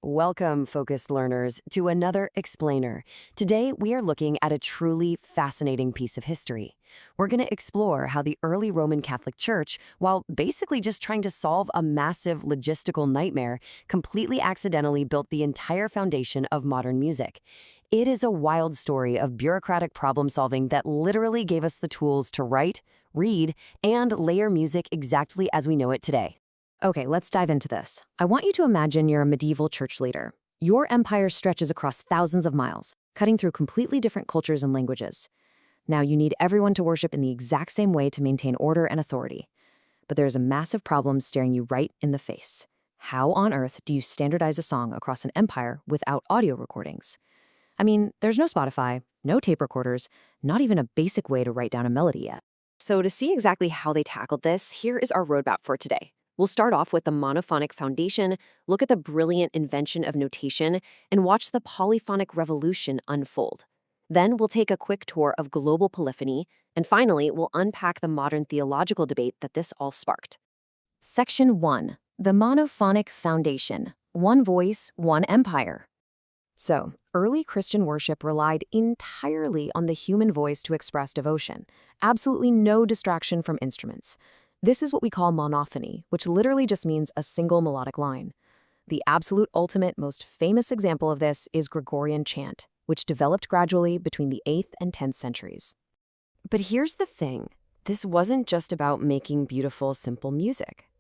Welcome, focused learners, to another explainer. Today, we are looking at a truly fascinating piece of history. We're going to explore how the early Roman Catholic Church, while basically just trying to solve a massive logistical nightmare, completely accidentally built the entire foundation of modern music. It is a wild story of bureaucratic problem solving that literally gave us the tools to write, read, and layer music exactly as we know it today. Okay, let's dive into this. I want you to imagine you're a medieval church leader. Your empire stretches across thousands of miles, cutting through completely different cultures and languages. Now, you need everyone to worship in the exact same way to maintain order and authority. But there's a massive problem staring you right in the face. How on earth do you standardize a song across an empire without audio recordings? I mean, there's no Spotify, no tape recorders, not even a basic way to write down a melody yet. So to see exactly how they tackled this, here is our roadmap for today. We'll start off with the monophonic foundation, look at the brilliant invention of notation, and watch the polyphonic revolution unfold. Then we'll take a quick tour of global polyphony, and finally, we'll unpack the modern theological debate that this all sparked. Section 1. The monophonic foundation. One voice, one empire. So, early Christian worship relied entirely on the human voice to express devotion. Absolutely no distraction from instruments. This is what we call monophony, which literally just means a single melodic line. The absolute ultimate, most famous example of this is Gregorian chant, which developed gradually between the 8th and 10th centuries. But here's the thing. This wasn't just about making beautiful, simple music.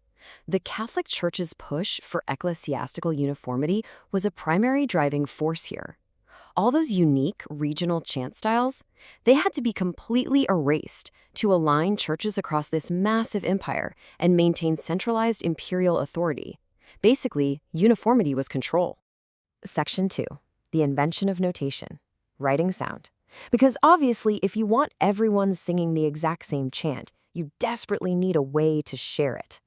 The Catholic Church's push for ecclesiastical uniformity was a primary driving force here. All those unique regional chant styles, they had to be completely erased to align churches across this massive empire and maintain centralized imperial authority. Basically, uniformity was control. Section 2. The invention of notation. Writing sound. Because obviously, if you want everyone singing the exact same chant, you desperately need a way to share it.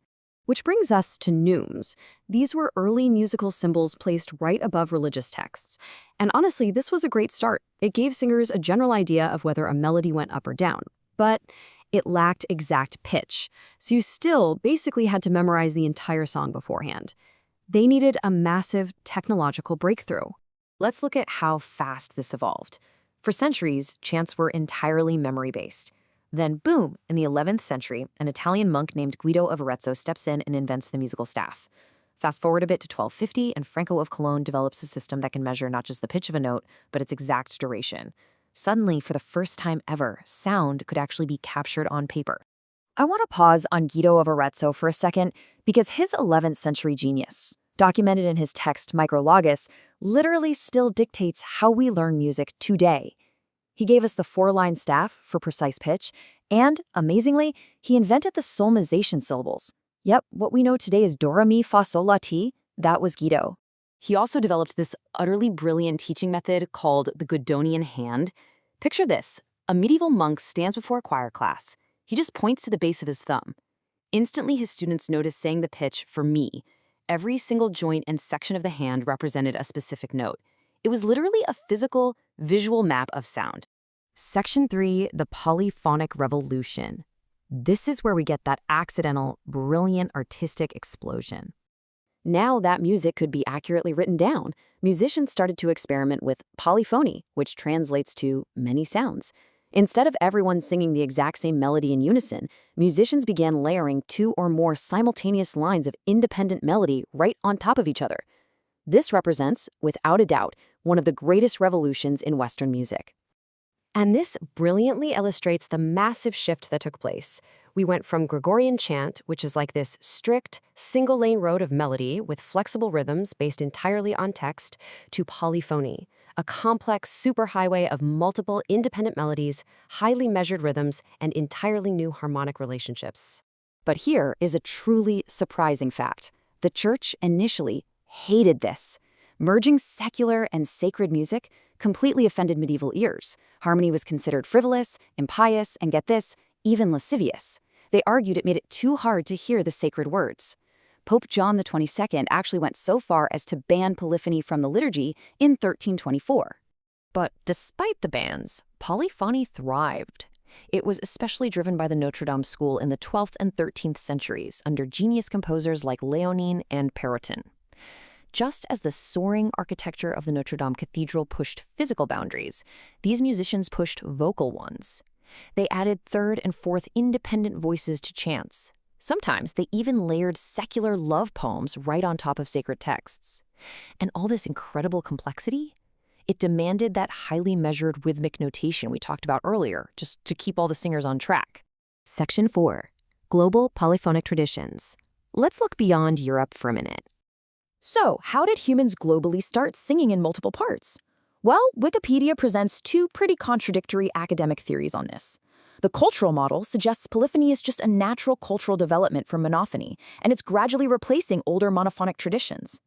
Which brings us to neumes. These were early musical symbols placed right above religious texts. And honestly, this was a great start. It gave singers a general idea of whether a melody went up or down. But it lacked exact pitch, so you still basically had to memorize the entire song beforehand. They needed a massive technological breakthrough. Let's look at how fast this evolved. For centuries, chants were entirely memory-based. Then, boom, in the 11th century, an Italian monk named Guido of Arezzo steps in and invents the musical staff. Fast forward a bit to 1250, and Franco of Cologne develops a system that can measure not just the pitch of a note, but its exact duration. Suddenly, for the first time ever, sound could actually be captured on paper. I want to pause on Guido of Arezzo for a second, because his 11th century genius, documented in his text Micrologus, literally still dictates how we learn music today. He gave us the 4-line staff for precise pitch, and, amazingly, he invented the solmization syllables. Yep, what we know today is do, re, mi, fa, sol, la, ti, that was Guido. He also developed this utterly brilliant teaching method called the Guidonian hand. Picture this, a medieval monk stands before a choir class. He just points to the base of his thumb. Instantly, his students notice saying the pitch for mi. Every single joint and section of the hand represented a specific note. It was literally a physical, visual map of sound. Section 3, the Polyphonic Revolution. This is where we get that accidental, brilliant artistic explosion. Now that music could be accurately written down, musicians started to experiment with polyphony, which translates to many sounds. Instead of everyone singing the exact same melody in unison, musicians began layering 2 or more simultaneous lines of independent melody right on top of each other. This represents, without a doubt, one of the greatest revolutions in Western music. And this brilliantly illustrates the massive shift that took place. We went from Gregorian chant, which is like this strict, single-lane road of melody with flexible rhythms based entirely on text, to polyphony, a complex superhighway of multiple independent melodies, highly measured rhythms, and entirely new harmonic relationships. But here is a truly surprising fact. The Church initially hated this. Merging secular and sacred music completely offended medieval ears. Harmony was considered frivolous, impious, and get this, even lascivious. They argued it made it too hard to hear the sacred words. Pope John XXII actually went so far as to ban polyphony from the liturgy in 1324. But despite the bans, polyphony thrived. It was especially driven by the Notre Dame school in the 12th and 13th centuries under genius composers like Léonin and Perrotin. Just as the soaring architecture of the Notre Dame Cathedral pushed physical boundaries, these musicians pushed vocal ones. They added third and fourth independent voices to chants. Sometimes they even layered secular love poems right on top of sacred texts. And all this incredible complexity? It demanded that highly measured rhythmic notation we talked about earlier, just to keep all the singers on track. Section 4. Global Polyphonic Traditions. Let's look beyond Europe for a minute. So, how did humans globally start singing in multiple parts? Well, Wikipedia presents two pretty contradictory academic theories on this. The cultural model suggests polyphony is just a natural cultural development from monophony, and it's gradually replacing older monophonic traditions.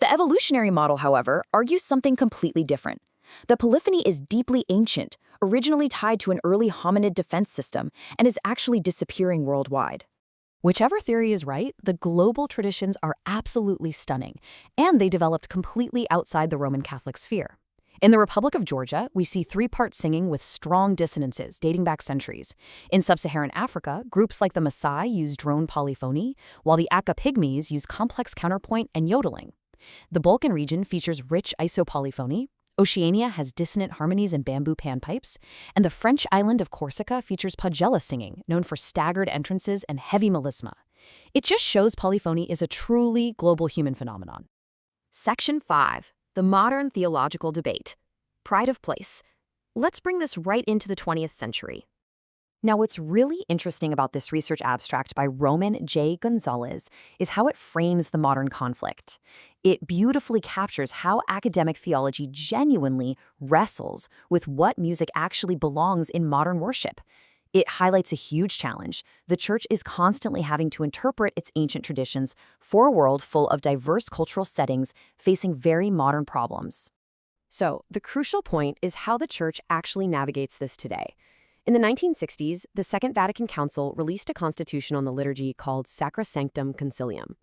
The evolutionary model, however, argues something completely different. The polyphony is deeply ancient, originally tied to an early hominid defense system, and is actually disappearing worldwide. Whichever theory is right, the global traditions are absolutely stunning, and they developed completely outside the Roman Catholic sphere. In the Republic of Georgia, we see three-part singing with strong dissonances dating back centuries. In sub-Saharan Africa, groups like the Maasai use drone polyphony, while the Aka Pygmies use complex counterpoint and yodeling. The Balkan region features rich isopolyphony. Oceania has dissonant harmonies and bamboo panpipes, and the French island of Corsica features pagella singing, known for staggered entrances and heavy melisma. It just shows polyphony is a truly global human phenomenon. Section 5. The Modern Theological Debate. Pride of Place. Let's bring this right into the 20th century. Now, what's really interesting about this research abstract by Roman J. Gonzalez is how it frames the modern conflict. It beautifully captures how academic theology genuinely wrestles with what music actually belongs in modern worship. It highlights a huge challenge. The church is constantly having to interpret its ancient traditions for a world full of diverse cultural settings facing very modern problems. So, the crucial point is how the church actually navigates this today. In the 1960s, the Second Vatican Council released a constitution on the liturgy called Sacrosanctum Concilium.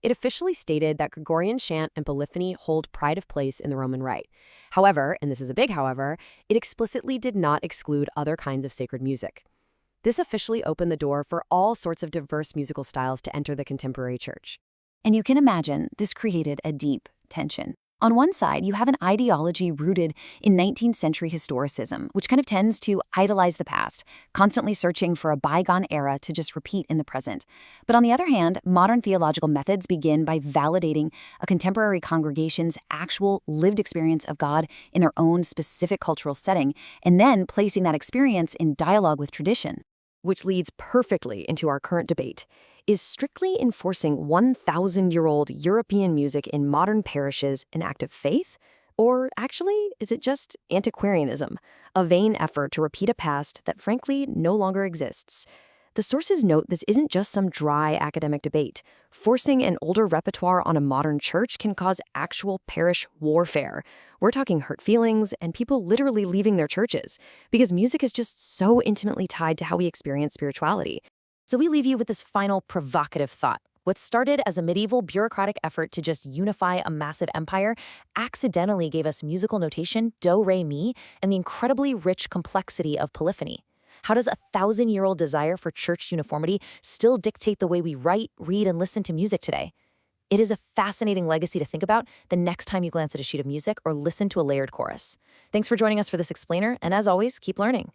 It officially stated that Gregorian chant and polyphony hold pride of place in the Roman Rite. However, and this is a big however, it explicitly did not exclude other kinds of sacred music. This officially opened the door for all sorts of diverse musical styles to enter the contemporary church. And you can imagine this created a deep tension. On one side, you have an ideology rooted in 19th century historicism, which kind of tends to idolize the past, constantly searching for a bygone era to just repeat in the present. But on the other hand, modern theological methods begin by validating a contemporary congregation's actual lived experience of God in their own specific cultural setting, and then placing that experience in dialogue with tradition. Which leads perfectly into our current debate. Is strictly enforcing 1,000-year-old European music in modern parishes an act of faith? Or actually, is it just antiquarianism, a vain effort to repeat a past that frankly no longer exists? The sources note this isn't just some dry academic debate. Forcing an older repertoire on a modern church can cause actual parish warfare. We're talking hurt feelings and people literally leaving their churches, because music is just so intimately tied to how we experience spirituality. So we leave you with this final provocative thought. What started as a medieval bureaucratic effort to just unify a massive empire accidentally gave us musical notation, do, re, mi, and the incredibly rich complexity of polyphony. How does a 1,000-year-old desire for church uniformity still dictate the way we write, read, and listen to music today? It is a fascinating legacy to think about the next time you glance at a sheet of music or listen to a layered chorus. Thanks for joining us for this explainer, and as always, keep learning.